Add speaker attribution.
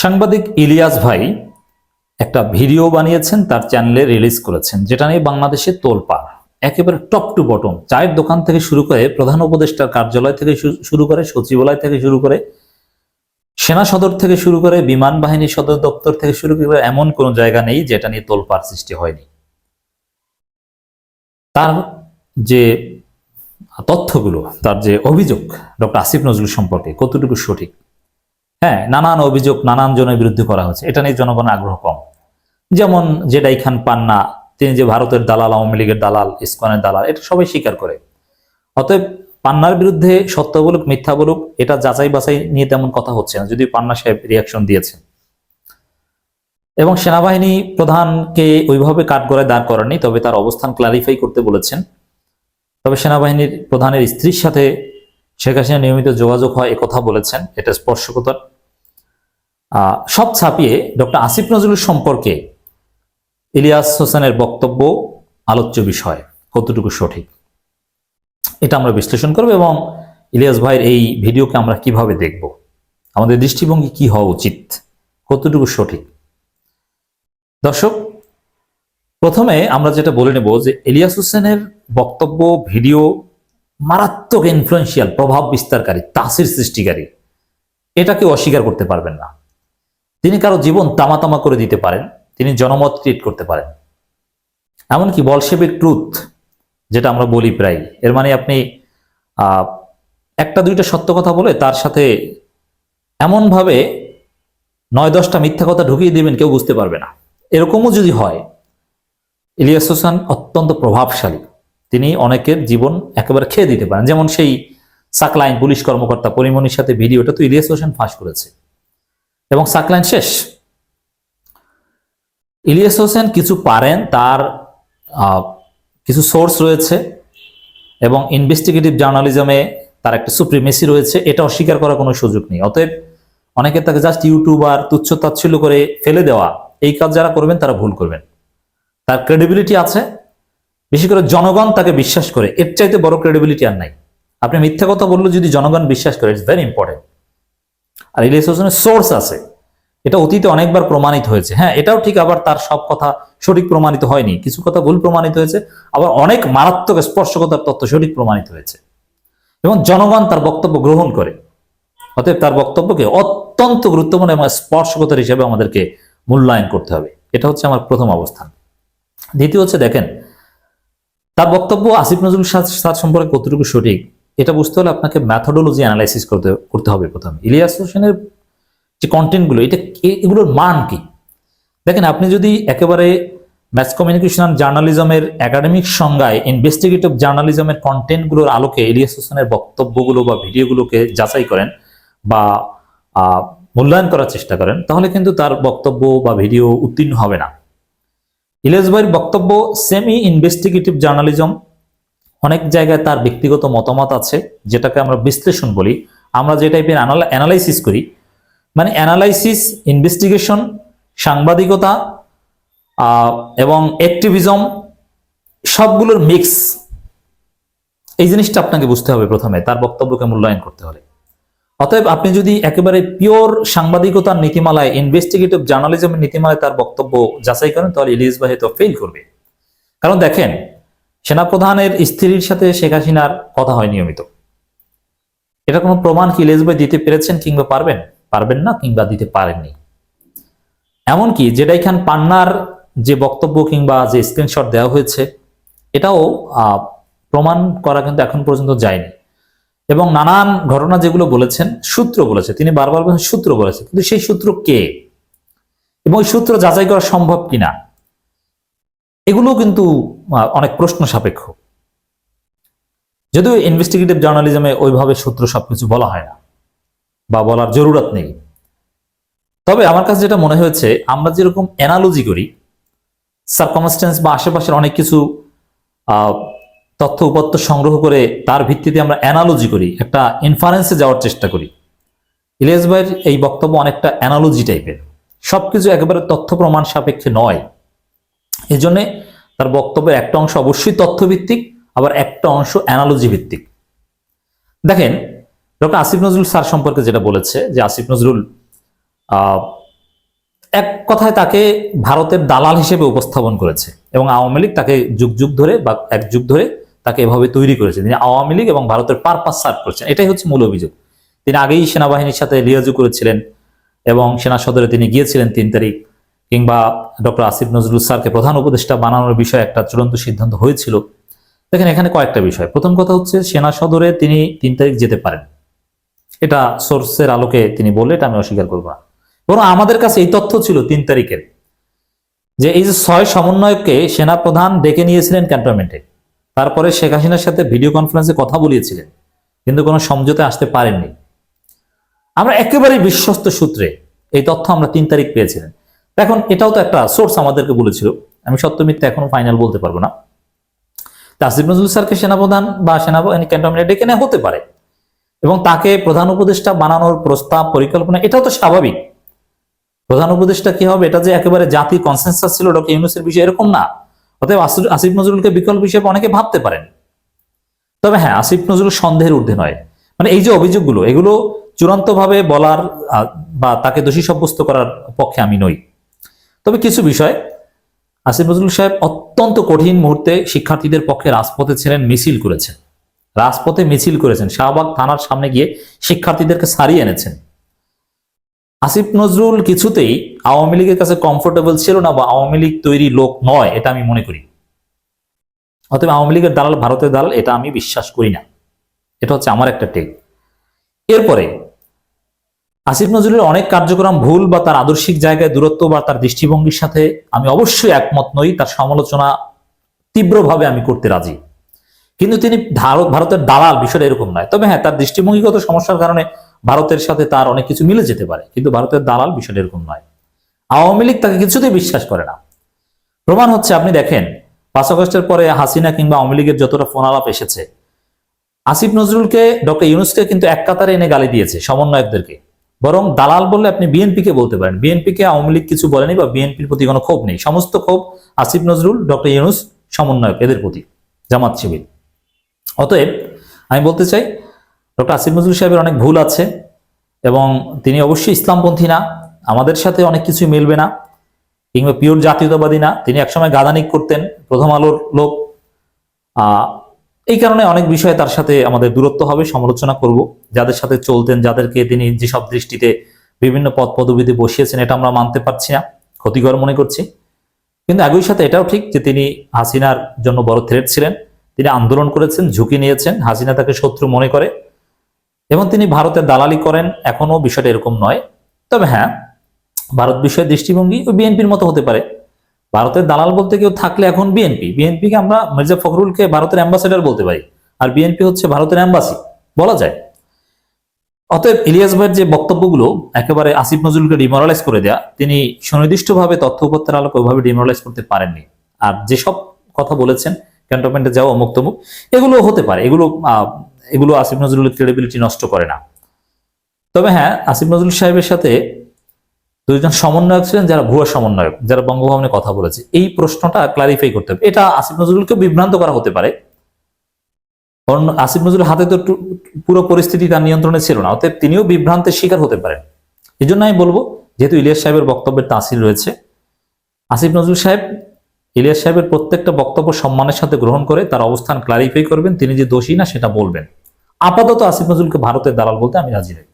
Speaker 1: সাংবাদিক ইলিয়াস ভাই একটা ভিডিও বানিয়েছেন, তার চ্যানেলে রিলিজ করেছেন, যেটা নিয়ে বাংলাদেশে তোলপাড়। একেবারে টপ টু বটম, চায়ের দোকান থেকে শুরু করে প্রধান উপদেষ্টার কার্যালয় থেকে শুরু করে সচিবালয় থেকে শুরু করে সেনা সদর থেকে শুরু করে বিমান বাহিনী সদর দপ্তর থেকে শুরু করে এমন কোন জায়গা নেই যেটা নিয়ে তোলপাড় সৃষ্টি হয়নি। তার যে তথ্যগুলো, তার যে অভিযোগ ডক্টর আসিফ নজরুল সম্পর্কে কতটুকু সঠিক, হ্যাঁ, নানান অভিযোগ নানান জনের বিরুদ্ধে করা হচ্ছে, এটা নিয়ে জনগণের আগ্রহ কম। যেমন জেডাই খান পান্না, তিনি যে ভারতের দালাল, আওয়ামী লীগের দালাল, ইসকনের দালাল, এটা সবাই স্বীকার করে। অতএব পান্নার বিরুদ্ধে সত্য বলুক মিথ্যা বলুক, এটা যাচাই বাছাই নিয়ে তেমন কথা হচ্ছে না, যদিও পান্না সাহেব রিয়াকশন দিয়েছেন। এবং সেনাবাহিনী প্রধানকে ওইভাবে কাঠগড়ায় দাঁড় করেননি, তবে তার অবস্থান ক্লারিফাই করতে বলেছেন। তবে সেনাবাহিনীর প্রধানের স্ত্রীর সাথে শেখ হাসিনা নিয়মিত যোগাযোগ হয় একথা বলেছেন, এটা স্পর্শকাতর। সব ছাপিয়ে ডক্টর আসিফ নজরুল সম্পর্কে ইলিয়াস হোসেনের বক্তব্য আলোচ্য বিষয়, কতটুকু সঠিক এটা আমরা বিশ্লেষণ করব, এবং ইলিয়াস ভাইয়ের এই ভিডিওকে আমরা কিভাবে দেখব, আমাদের দৃষ্টিভঙ্গি কি হওয়া উচিত, কতটুকু সঠিক। দর্শক, প্রথমে আমরা যেটা বলে নেব যে ইলিয়াস হোসেনের বক্তব্য ভিডিও মারাত্মক ইনফ্লুয়েন্সিয়াল, প্রভাব বিস্তারকারী, তাসির সৃষ্টিকারী, এটা কেউ অস্বীকার করতে পারবেন না। তিনি কারো জীবন তামাতামা করে দিতে পারেন, তিনি জনমত ক্রিয়েট করতে পারেন, এমনকি বলশেবিক ট্রুথ যেটা আমরা বলি প্রায়, এর মানে আপনি একটা দুইটা সত্য কথা বলে তার সাথে এমন ভাবে 9-10টা মিথ্যা কথা ঢুকিয়ে দিবেন কেউ বুঝতে পারবে না। এরকমও যদি হয়, ইলিয়াস হোসেন অত্যন্ত প্রভাবশালী, তিনি অনেকের জীবন একেবারে খেয়ে দিতে পারেন। যেমন সেই সাকলাইন পুলিশ কর্মকর্তা পরিমণির সাথে ভিডিওটা তো ইলিয়াস হোসেন ফাঁস করেছে, এবং সাকলাইন শেষ। ইলিয়াস হোসেন কিছু পারেন, তার কিছু সোর্স রয়েছে, এবং ইনভেস্টিগেটিভ জার্নালিজমে তার একটা সুপ্রিমেসি রয়েছে, এটা অস্বীকার করার কোনো সুযোগ নেই। অতএব অনেকে তাকে জাস্ট ইউটিউবার তুচ্ছ তাচ্ছিল্য করে ফেলে দেওয়া, এই কাজ যারা করবেন তারা ভুল করবেন। তার ক্রেডিবিলিটি আছে, বেশি করে জনগণ তাকে বিশ্বাস করে, এর চাইতে বড় ক্রেডিবিলিটি আর নাই। আপনি মিথ্যা কথা বললে যদি জনগণ বিশ্বাস করে, ইটস ভেরি ইম্পর্টেন্ট। আর ইলিয়াস হোসেনের সোর্স আছে, এটা অতীতে অনেকবার প্রমাণিত হয়েছে। হ্যাঁ, এটাও ঠিক, আবার তার সব কথা সঠিক প্রমাণিত হয়নি, কিছু কথা ভুল প্রমাণিত হয়েছে, আবার অনেক মারাত্মক স্পর্শকতার তথ্য সঠিক প্রমাণিত হয়েছে, এবং জনগণ তার বক্তব্য গ্রহণ করে। অতএব তার বক্তব্যকে অত্যন্ত গুরুত্বপূর্ণ এবং স্পর্শকতার হিসেবে আমাদেরকে মূল্যায়ন করতে হবে। এটা হচ্ছে আমার প্রথম অবস্থান। দ্বিতীয় হচ্ছে, দেখেন তার বক্তব্য আসিফ নজরুল স্যার সম্পর্কে কতটুকু সঠিক, এটা বুঝতে হলে আপনাকে ম্যাথোডোলজি অ্যানালাইসিস করতে হবে প্রথমে। ইলিয়াস হোসেনের যে কন্টেন্টগুলো, এগুলোর মান কি? দেখেন, আপনি যদি একেবারে ম্যাস কমিউনিকেশন জার্নালিজমের একাডেমিক সংজ্ঞায় ইনভেস্টিগেটিভ জার্নালিজমের কন্টেন্টগুলোর আলোকে ইলিয়াস হোসেনের বক্তব্যগুলো বা ভিডিওগুলোকে যাচাই করেন বা মূল্যায়ন করার চেষ্টা করেন, তাহলে কিন্তু তার বক্তব্য বা ভিডিও উত্তীর্ণ হবে না। ইলিয়াস ভাইয়ের বক্তব্য সেমি ইনভেস্টিগেটিভ জার্নালিজম, অনেক জায়গায় তার ব্যক্তিগত মতামত আছে, যেটাকে আমরা বিশ্লেষণ বলি। আমরা যে টাইপের অ্যানালাইসিস করি, মানে অ্যানালাইসিস, ইনভেস্টিগেশন, সাংবাদিকতা এবং অ্যাক্টিভিজম, সবগুলোর মিক্স, এই জিনিসটা আপনাকে বুঝতে হবে প্রথমে তার বক্তব্যকে মূল্যায়ন করতে হলে। অতএব আপনি যদি একেবারে পিওর সাংবাদিকতার নীতিমালায়, ইনভেস্টিগেটিভ জার্নালিজমের নীতিমালায় তার বক্তব্য যাচাই করেন, তাহলে ইলিয়াস ভাই তো ফেল করবে। কারণ দেখেন, সেনাপ্রধানের স্ত্রীর সাথে শেখ হাসিনার কথা হয় নিয়মিত, এটা কোনো প্রমাণ কি ইলিয়াস ভাই দিতে পেরেছেন কিংবা পারবেন না, কিংবা দিতে পারেননি? এমনকি জেডাই খান পান্নার যে বক্তব্য কিংবা যে স্ক্রিনশট দেওয়া হয়েছে, এটাও প্রমাণ করা কিন্তু এখন পর্যন্ত যায়নি। এবং নানান ঘটনা যেগুলো বলেছেন, সূত্র বলেছে, তিনি বারবার বলেছেন সূত্র বলেছে, কিন্তু সেই সূত্র কে এবং ওই সূত্র যাচাই করা সম্ভব কিনা, এগুলো কিন্তু অনেক প্রশ্ন সাপেক্ষ। যদিও ইনভেস্টিগেটিভ জার্নালিজমে ওইভাবে সূত্র সবকিছু বলা হয় না বা বলার জরুরত নেই। তবে আমার কাছে যেটা মনে হয়েছে, আমরা যেরকম অ্যানালজি করি, সার্কামস্টেন্স বা আশেপাশের অনেক কিছু তথ্য উপাত্ত সংগ্রহ করে তার ভিত্তিতে আমরা অ্যানালজি করি, একটা ইনফারেন্সে যাওয়ার চেষ্টা করি। ইলিয়াস ভাইয়ের এই বক্তব্য অনেকটা অ্যানালজি টাইপের, সবকিছু একেবারে তথ্য প্রমাণ সাপেক্ষে নয়। এই জন্যে তার বক্তব্যের একটা অংশ অবশ্যই তথ্যভিত্তিক, আবার একটা অংশ অ্যানালজি ভিত্তিক। দেখেন, ডক্টর আসিফ নজরুল স্যার সম্পর্কে যেটা বলেছে, যে আসিফ নজরুল এক কথায় তাকে ভারতের দালাল হিসেবে উপস্থাপন করেছে এবং আওয়ামী লীগ তাকে যুগ যুগ ধরে বা এক যুগ ধরে তাকে এভাবে তৈরি করেছে। তিনি আওয়ামী লীগ এবং ভারতের পারপাস সার্ভ করছেন, এটাই হচ্ছে মূল অভিযোগ। তিনি আগেই সেনাবাহিনীর সাথে লিয়াজু করেছিলেন এবং সেনা সদরে তিনি গিয়েছিলেন 3 তারিখ, কিংবা ডক্টর আসিফ নজরুল স্যারকে প্রধান উপদেষ্টা বানানোর বিষয়ে একটা চূড়ান্ত সিদ্ধান্ত হয়েছিল। দেখেন এখানে কয়েকটা বিষয়। প্রথম কথা হচ্ছে সেনা সদরে তিনি 3 তারিখ যেতে পারেন, এটা সোর্সের আলোকে তিনি বললে এটা আমি অস্বীকার করব না। বরং আমাদের কাছে এই তথ্য ছিল 3 তারিখের, যে এই যে 6 সমন্বয়ককে সেনা প্রধান ডেকে নিয়েছিলেন ক্যান্টনমেন্টে, তারপরে শেখ হাসিনার সাথে ভিডিও কনফারেন্সে কথা বলিয়েছিলেন, কিন্তু কোনো সমঝোতে আসতে পারেননি। আমরা একেবারে বিশ্বস্ত সূত্রে এই তথ্য আমরা 3 তারিখ পেয়েছিলেন। এখন এটাও তো একটা সোর্স আমাদেরকে বলেছিল, আমি সত্য মিথ্যা এখনো ফাইনাল বলতে পারবো না। আসিফ নজরুল স্যারকে সেনাপ্রধান বা সেনাবাহিনী ক্যান্টনমেন্টে ডেকে নেওয়া হতে পারে এবং তাকে প্রধান উপদেষ্টা বানানোর প্রস্তাব পরিকল্পনা, এটাও তো স্বাভাবিক। প্রধান উপদেষ্টা কি হবে এটা যে একেবারে জাতির কনসেনসাস ছিল ডক্টর ইউনূসের বিষয়, এরকম না। অতএব আসিফ নজরুলকে বিকল্প হিসেবে অনেকে ভাবতে পারেন। তবে হ্যাঁ, আসিফ নজরুল সন্দেহের ঊর্ধ্বে নয়। মানে এই যে অভিযোগগুলো, এগুলো চূড়ান্তভাবে বলার বা তাকে দোষী সাব্যস্ত করার পক্ষে আমি নই। তবে কিছু বিষয়, আসিফ নজরুল সাহেব অত্যন্ত কঠিন মুহূর্তে শিক্ষার্থীদের পক্ষে রাজপথে ছিলেন, মিছিল করেছেন, রাজপথে মিছিল করেছেন, শাহবাগ থানার সামনে গিয়ে শিক্ষার্থীদেরকে সারিয়ে এনেছেন। আসিফ নজরুল কিছুতেই আওয়ামী লীগের কাছে কমফোর্টেবল ছিল না বা আওয়ামী লীগ তৈরি লোক নয়, এটা আমি মনে করি। অতএব আওয়ামী লীগের দালাল ভারতের দালাল, এটা আমি বিশ্বাস করি না। এটা হচ্ছে আমার একটা টেক। এরপরে আসিফ নজরুলের অনেক কার্যক্রম ভুল বা তার আদর্শিক জায়গায় দূরত্ব বা তার দৃষ্টিভঙ্গির সাথে আমি অবশ্যই একমত নই, তার সমালোচনা তীব্রভাবে আমি করতে রাজি। কিন্তু তিনি ভারতের দালাল, বিষয়টা এরকম নয়। তবে হ্যাঁ, তার দৃষ্টিভঙ্গিগত সমস্যার কারণে ভারতের সাথে তার অনেক কিছু মিলে যেতে পারে, কিন্তু ভারতের দালাল বিষয়টা এরকম নয়। আওয়ামী লীগ তাকে কিছুতেই বিশ্বাস করে না। প্রমাণ হচ্ছে, আপনি দেখেন 5 আগস্টের পরে হাসিনা কিংবা আওয়ামী লীগের যতটা ফোন আলাপ এসেছে, আসিফ নজরুলকে ডক্টর ইউনূসকে কিন্তু এক কাতারে এনে গালি দিয়েছে সমন্বয়কদেরকে। বরং দালাল বললে আপনি বিএনপিকে বলতে পারেন, বিএনপিকে আওয়ামী লীগ কিছু বলেনি বা বিএনপির প্রতি কোনো ক্ষোভ নেই। সমস্ত ক্ষোভ আসিফ নজরুল, ডক্টর ইউনূস, সমন্বয়ক, এদের প্রতি, জামাত শিবির। অতএব আমি বলতে চাই, ডক্টর আসিফ নজরুল সাহেবের অনেক ভুল আছে এবং তিনি অবশ্যই ইসলামপন্থী না, আমাদের সাথে অনেক কিছুই মিলবে না, কিংবা পিওর জাতীয়তাবাদী না। তিনি একসময় গাদানিক করতেন, প্রথম আলোর লোক। এই কারণে অনেক বিষয়ে তার সাথে আমাদের দূরত্ব হবে, সমালোচনা করব। যাদের সাথে চলতেন, যাদেরকে তিনি যেসব দৃষ্টিতে বিভিন্ন পদ পদবিতে বসিয়েছেন, এটা আমরা মানতে পারছি না, ক্ষতিকর মনে করছি। কিন্তু একই সাথে এটাও ঠিক যে তিনি হাসিনার জন্য বড় থ্রেট ছিলেন। তিনি আন্দোলন করেছেন, ঝুঁকি নিয়েছেন, হাসিনা তাকে শত্রু মনে করে এবং তিনি ভারতের দালালি করেন। এখনো বিষয়টা এরকম নয়। তবে হ্যাঁ, ভারত বিষয়ে দৃষ্টিভঙ্গি ওই বিএনপির মতো হতে পারে। ভারতের দালাল বলতে কেউ থাকলে এখন বিএনপিকে আমরা মির্জা ফখরুলকে ভারতের অ্যাম্বাসেডর বলতে পারি, আর বিএনপি হচ্ছে ভারতের অ্যাম্বাসি বলা যায়। অতএব ইলিয়াস ভাইয়ের যে বক্তব্যগুলো একেবারে আসিফ নজরুলকে ডিমোরালাইজ করে দেয়া, তিনি সুনির্দিষ্টভাবে তথ্য উপত্যের আলোকে ওইভাবে ডিমোরালাইজ করতে পারেননি। আর যেসব কথা বলেছেন, ক্যান্টনমেন্টে যাওয়া, অমুক তমুক, এগুলো হতে পারে, এগুলো আসিফ নজরুলের ক্রেডিবিলিটি নষ্ট করে না। তবে হ্যাঁ, আসিফ নজরুল সাহেবের সাথে 2 জন সমন্বয়ক ছিলেন যারা ভুয়া সমন্বয়ক, যারা বঙ্গভবনে কথা বলেছে। এই প্রশ্নটা ক্লারিফাই করতে হবে। এটা আসিফ নজরুলকে বিভ্রান্ত করা হতে পারে, কারণ আসিফ নজরুল হাতে তো পুরো পরিস্থিতি তার নিয়ন্ত্রণে ছিল না। অতএব তিনিও বিভ্রান্তের শিকার হতে পারেন। এই জন্য আমি বলবো, যেহেতু ইলিয়াস সাহেবের বক্তব্যের তাসির রয়েছে, আসিফ নজরুল সাহেব ইলিয়াস সাহেবের প্রত্যেকটা বক্তব্য সম্মানের সাথে গ্রহণ করে তার অবস্থান ক্লারিফাই করবেন, তিনি যে দোষী না সেটা বলবেন। আপাতত আসিফ নজরুলকে ভারতের দালাল বলতে আমি রাজি নই।